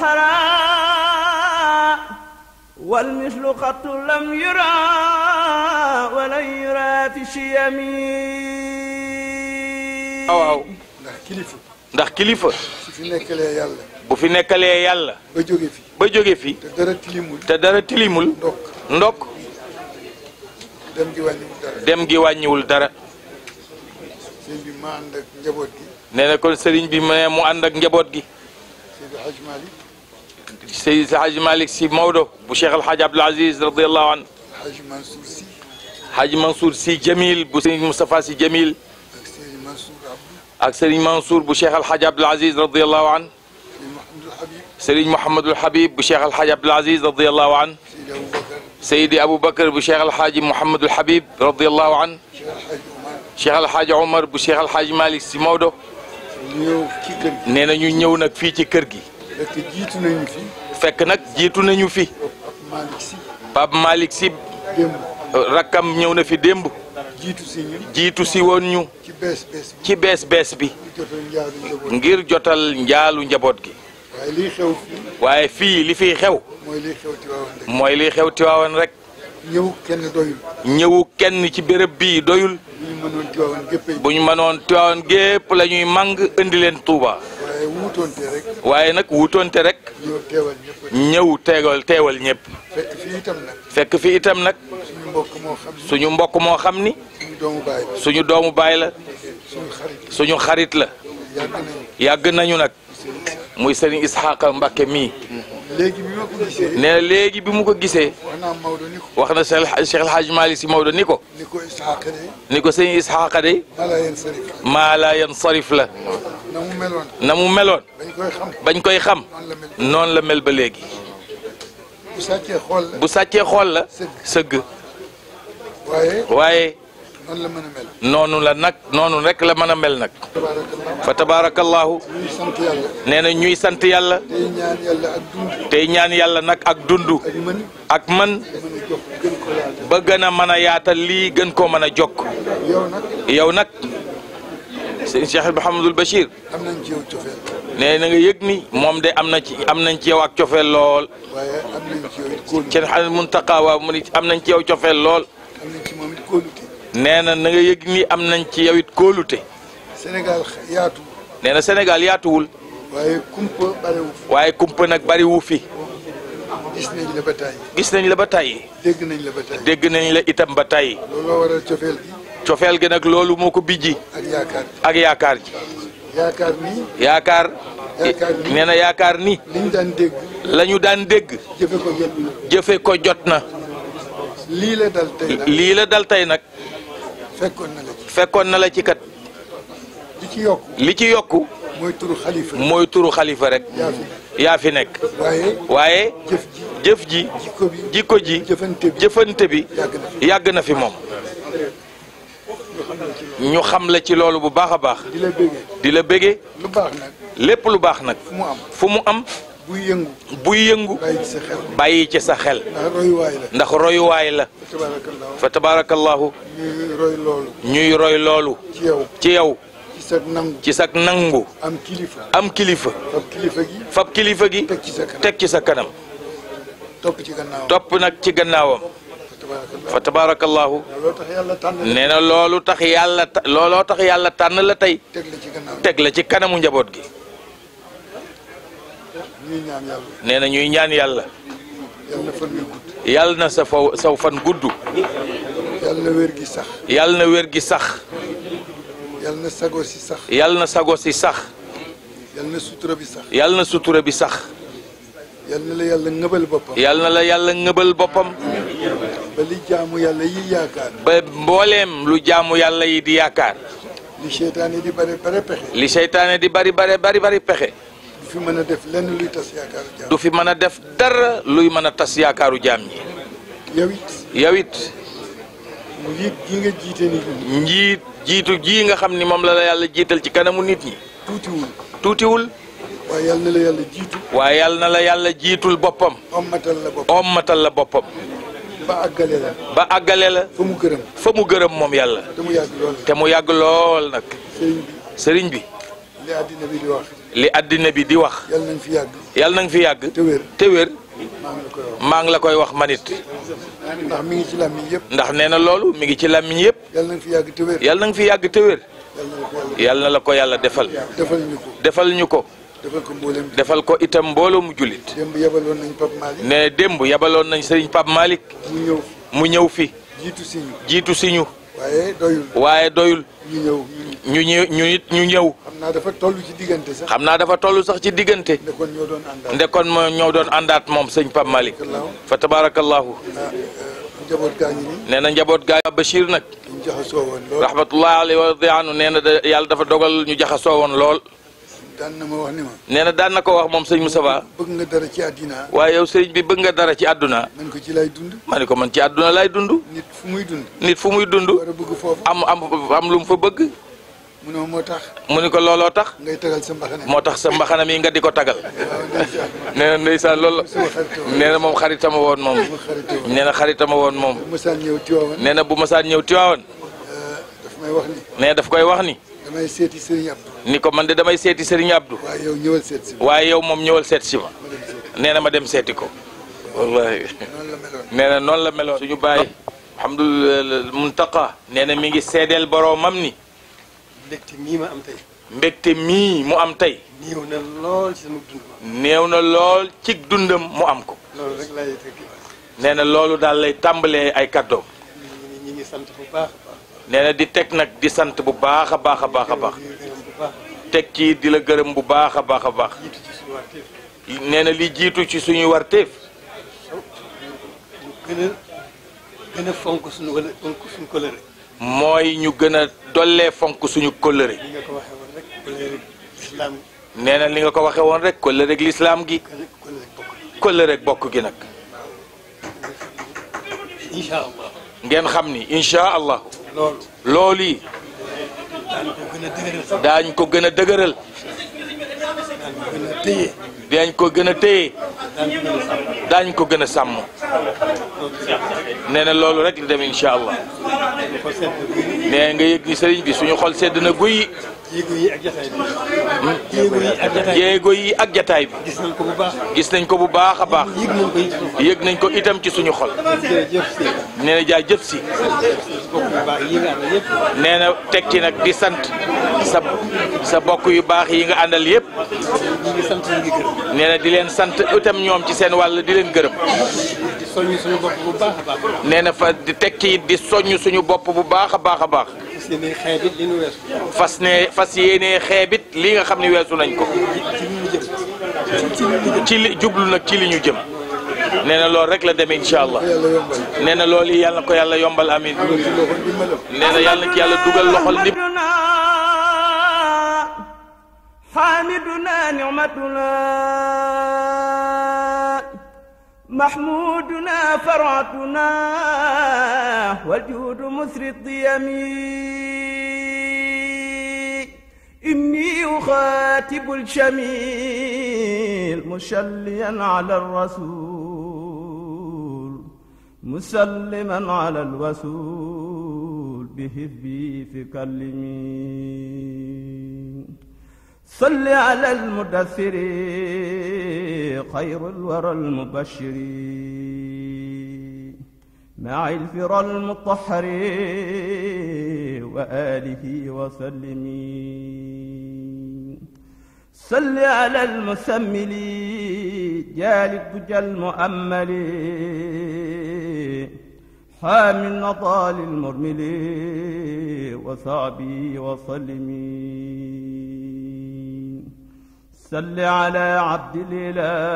حرى والمثل قط لم يرى ولن يرى في الشيم waaw ndax kilifa su fi nekkalee yàlla bu fi nekkalee yàlla ba jóge fi te dara tilimul ndokk dem gi wàññiwul dara sëriñ bi ma ànd ak njaboot gi nee na kon sëriñ bi mu ànd ak njaboot gi Seydi Hadj Malick Sy Maodo bu Cheikh El Hadj Abdoul Aziz radiyallahu anhu Hadj Mansour Sy Jamil bu Sëriñ Moustapha Sy Jamil ak Sëriñ Mansour bu Cheikh El Hadj Abdoul Aziz radiyallahu anhu Sëriñ Mouhamadul Habib bu Cheikh El Hadj Abdoul Aziz radiyallahu anhu Seydi Aboubacar bu Cheikh El Hadj Mouhamadul Habib radiyallahu anhu Cheikh El Hadj Omar bu Cheikh El Hadj Malick Sy Maodo nee na ñu ñëw nag fii ci kër gi fekk nag jiitu nañu fi Pape Malick Sy rakkam ñëw na fi démb jiitu si woon ñu ci bees bi ngir jotal njaalu njaboot gi waaye fii li fiy xew mooy liy xew Tiwaawan rek ñëwu kenn ci béréb bii doyul bu ñu mënoon Tiwaawan gépp la ñuy màng indi leen Touba waaye nag wuutoonte rek ñëw teewal ñëpp fekk fi itam nag suñu mbokk moo xam ni suñu doomu baay la suñu xarit la yàgg nañu nag muy Serigne Ishaqa Mbacké mii nee na léegi bi mu ko gisee wax na Cheikh El Hadj Malick Sy Maodo ni ko Serigne Ishaqa de maa la yansarif la na mu meloon bañ koy xam noonu la mel ba léegi bu sàccee xool la sëgg waaye noonu la nag noonu rek la mën a mel nag fa tabarakallahu nee na ñuy sant yàlla tey ñaan yàlla nag ak dundu ak man ba gën a mën a yaatal lii gën koo mën a jokk yow nag sëñ Cheikh Mouhamadul Bachir nee na nga yëg ni moom de am nañ ci yow ak cofeel lool ci xal Muntaqa waaw mu ni am nañ ci yow cofeel lool nee na nga yëg ni am nañ ci yow it kóolute Sénégal yaatu nee na Sénégal yaatuwul waaye kumpa nag bariwu fi gis nañ la ba tàyyi dégg nañ la itam ba tàyyi looloo waral cofeel gi nag loolu moo ko bijji ak yaakaar ji yaakaar nee na yaakaar ni lañu daan dégg jëfe ko jot na lii la dal tey nag fekkoon na la ci kat li ci yokku mooy turu xalifa rek yaa fi nekk waaye jëf ji jikko ji jëfante bi yàgg na fi moom ñu xam la ci loolu bu baax a baax di la bége lépp lu baax nag fu mu am buy yëngu bàyyi ci sa xel ndax royuwaay la fa tabarakallahu ñuy roy loolu ci yow ci sak nangu am kilifa fab kilifa gi teg ci sa kanam topp nag ci gannaawam fa tabarakallahu nee na looloo tax yàlla tànn la tey teg la ci kanamu njaboot gi nee na ñuy ñaan yàlla yàlla na saw fan gudd yàlla na wér gi sax yàlla na wér gi sax yàlla na sago si sax yàlla na sago si sax yàlla na sutura bi sax yàlla na sutura bi sax yàlla na la yàlla ngëbal boppam yàlla na la yàlla ngëbal boppam ba li jaamu yàlla yi yaakaar ba mbooleem lu jaamu yàlla yi di yaakaar li seytaane di bari pexe li seytaane di bari pexe du fi mën a def lenn luy tas yaakaaru jaam du fi mën a def dara luy mën a tas yaakaaru jaam ñi yow it njiit gi nga jiite nit ñi jiitu ji nga xam ni moom la yàlla jiital ci kanamu nit ñi tuutiwul waaye yàlla na la yàlla jiitu waaye yàlla na la yàlla jiitul boppam ommatal la boppam ba àggale la fa mu gërëm moom yàlla te mu yàgg lool nag sëriñ bi li àddina bi di wax. li àddina bi di wax. yàlla nañ fi yàgg. yàlla nañ fi yàgg. te wér. maa ngi la koy wax manit. ndax mi ngi ci làmmiñ yëpp. ndax nee na loolu mi ngi ci làmmiñ yëpp. yàlla nañ fi yàgg te wér. yàlla nañ fi yàgg te wér. yàlla na la ko yàlla defal. defal ñu ko. defal ñu ko. defal ko mboolem. defal ko itam mbooloo mu jullit. démb yabaloon nañ Pape Malick. ne démb yabaloon nañ Serigne Pape Malick. mu ñëw fi. jiitu siñu. waaye doyul. ñu ñëw. xam naa dafa toll ci diggante sax. xam naa dafa toll sax ci diggante. ndekkoon ñoo doon àndaat moom sëñ Pape Malick. fa tabarakallahu. njaboot gaa ngi nii. nee na njaboot gaa Bachir nag. ñu jaxasoo woon lool. rahmatullahi alayhi wa radiyaanu nee na yàlla dafa dogal ñu jaxasoo woon lool. daan na ma wax ni ma. nee na daan na ko wax moom sëñ Moustapha. bëgg nga dara ci àddina. waaye yow sëriñ bi bëgg nga dara ci àdduna. man ko ci lay dund. ma ne ko man ci àdduna lay dund. nit fu muy dund. war a bëgg foofu. am lu mu fa bëgg. mu ne moo tax. mu ne ko looloo tax. ngay tagal sa mbaxana. moo tax sa mbaxana mi nga di ko tagal. nee na ndeysaan loolu. nee na moom xaritama woon moom. nee na xaritama woon moom. bu masaan ñëw Tiwaawan. nee na bu masaan ñëw Tiwaawan. daf may wax ni. nee daf koy wax ni. damay seeti Serigne Abdou. ni ko man de damay seeti Serigne Abdou. waaye yow ñëwal seet si ma. waaye yow moom ñëwal seet si ma. nee na ma dem seeti ko. wallahi nee na noonu la meloon. suñu bàyyi. alhamdulilah Muntaqa. nee na mi ngi seedeel boroomam ni. mbégte mii ma am tey. mbégte mii mu am tey. néew na lool ci sama dund. néew na lool ci dundam mu am ko. loolu rek laay tëgg. nee na loolu daal lay tàmbalee ay kàddoom. ñi ngi sant bu baax. nee na di teg nag di sant bu baax a baax a baax a baax. teg ci di la gërëm bu baax a baax a baax. nee na li jiitu ci suñuy warteef. gën a fonk suñu kóllëre. mooy ñu gën a dollee fonk suñu kóllëre. li nga ko waxee woon rek kóllëre lislaam gi. nee na li nga ko waxee woon rek kóllëre lislaam gi. kóllëre bokk gi nag. incha allah. ngeen xam ni incha allah. loolu yi. daañ ko gën a dëgëral. daañ ko gën a téye. daañ ko gën a sàmm. nee na loolu rek la dem incha allah. nee nga yëg ni sëriñ bi suñu xol sedd na guy. jéego yi ak jataay bi. gis nañ ko bu baax. gis nañ ko bu baax a baax. yëg nañ ko itam ci suñu xol. nee na jaajëf si. nee na teg ci nag di sant sa bokk yu baax yi nga àndal yëpp. nee na di leen sant itam ñoom ci seen wàll di leen gërëm. nee na fa di teg ci di soññ suñu bopp bu baax a baax a baax. fas yéenee xeebit li nga xam ne weesu nañ ko. ci li jublu nag ci li ñu jëm. nee na loolu rek la demee incha allah. nee na loolu yi yàlla na ko yàlla yombal amin. nee na yàlla na ci yàlla dugal loxol ndim. حامدنا نعمتنا محمودنا فرعتنا والجود مثري الضيم إني أخاتب الشميل مشليا على الرسول مسلما على الوسول بحبي في كلمي صل على المدثر خير الورى المبشر مع الفرى المطهر وآله وسلم صل على المسمل جال الدجى المؤمل حامي النضال المرمل وصحبه وسلم صل على عبد الإله